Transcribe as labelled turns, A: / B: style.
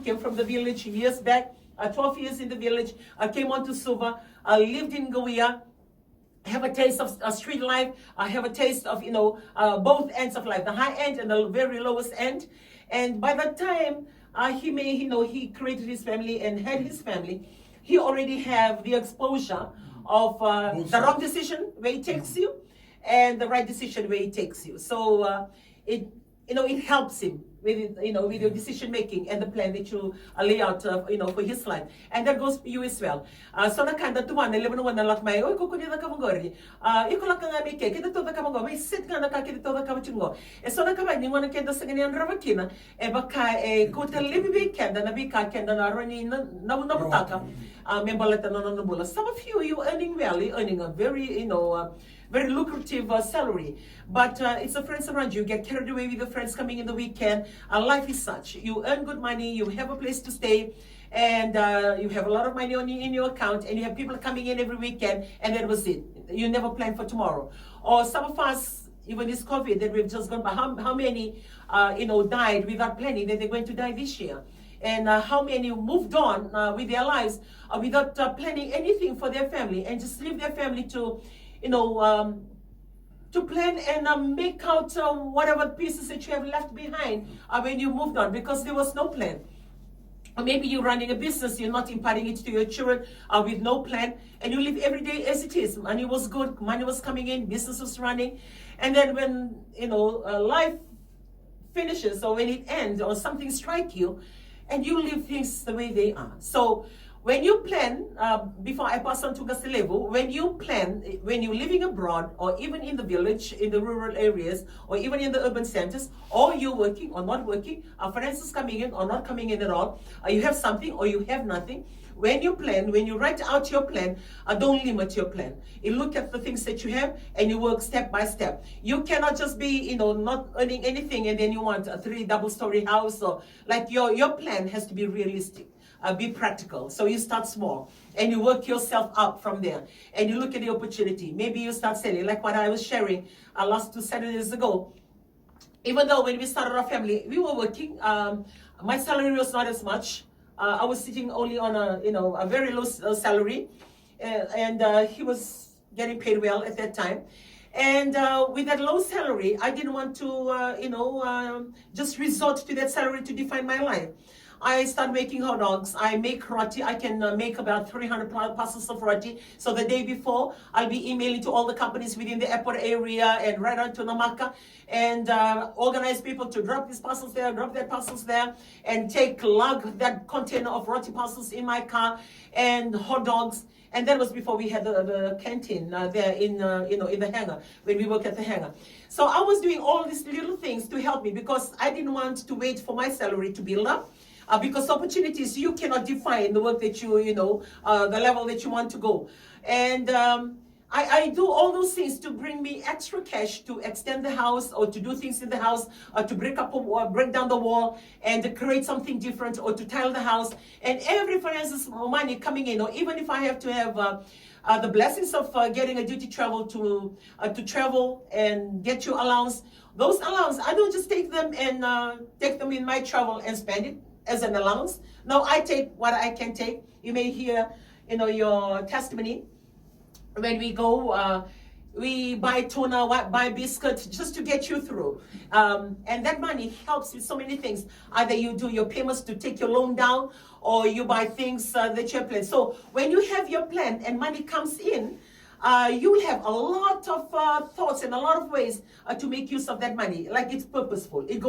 A: came from the village years back, 12 years in the village. I came on to Suva. I lived in Gawia. I have a taste of street life. I have a taste of, both ends of life, the high end and the very lowest end. And by the time he created his family and had his family, he already have the exposure of the wrong decision where it takes you and the right decision where it takes you. So it helps him with your decision making and the plan that you lay out for his life, and that goes for you as well. So na kanda tuwan na leban na like may ko kunida ka mongori ikola ka ngami ke kita toda ka mongo may sit ka na ka kita toda ka mchungo e so na ka ni ngona kenda sa ganyan ravakina e baka e ko ta libi kenda na bika kenda na roni na butaka membalata no bula. Some of you earning well, earning a very very lucrative salary, but it's the friends around you. Get carried away with the friends coming in the weekend. Life is such. You earn good money, you have a place to stay, and you have a lot of money in your account, and you have people coming in every weekend, and that was it. You never plan for tomorrow. Or some of us, even this COVID that we've just gone by, how many died without planning that they're going to die this year? And how many moved on with their lives without planning anything for their family, and just leave their family to to plan and make out whatever pieces that you have left behind when you moved on, because there was no plan. Or maybe you're running a business, you're not imparting it to your children with no plan, and you live every day as it is. Money was good, money was coming in, business was running, and then when life finishes, or when it ends, or something strikes you, and you leave things the way they are. So when you plan, before I pass on to Gasilevo, when you plan, when you're living abroad, or even in the village, in the rural areas, or even in the urban centers, or you're working or not working, finances coming in or not coming in at all, you have something or you have nothing. When you plan, when you write out your plan, don't limit your plan. You look at the things that you have and you work step by step. You cannot just be, not earning anything and then you want a 3 double-story house, or like your plan has to be realistic. Be practical. So you start small and you work yourself up from there, and you look at the opportunity. Maybe you start selling, like what I was sharing last 2 Saturdays ago. Even though when we started our family, we were working. My salary was not as much. I was sitting only on a very low salary, and he was getting paid well at that time. And with that low salary, I didn't want to, just resort to that salary to define my life. I start making hot dogs. I make roti. I can make about 300 parcels of roti. So the day before, I'll be emailing to all the companies within the airport area and right on to Namaka, and organize people to drop these parcels there, drop their parcels there, and lug that container of roti parcels in my car and hot dogs. And that was before we had the canteen there in the hangar, when we worked at the hangar. So I was doing all these little things to help me, because I didn't want to wait for my salary to build up. Because opportunities, you cannot define the work that the level that you want to go. And I do all those things to bring me extra cash to extend the house, or to do things in the house, to break down the wall and to create something different, or to tile the house. And every finances money coming in, or even if I have to have the blessings of getting a duty travel to travel and get your allowance. Those allowance, I don't just take them and take them in my travel and spend it as an allowance. No, I take what I can take. You may hear, your testimony. When we go, we buy tuna, buy biscuits, just to get you through. And that money helps with so many things. Either you do your payments to take your loan down, or you buy things that you have planned. So when you have your plan and money comes in, you will have a lot of thoughts and a lot of ways to make use of that money. Like, it's purposeful. It goes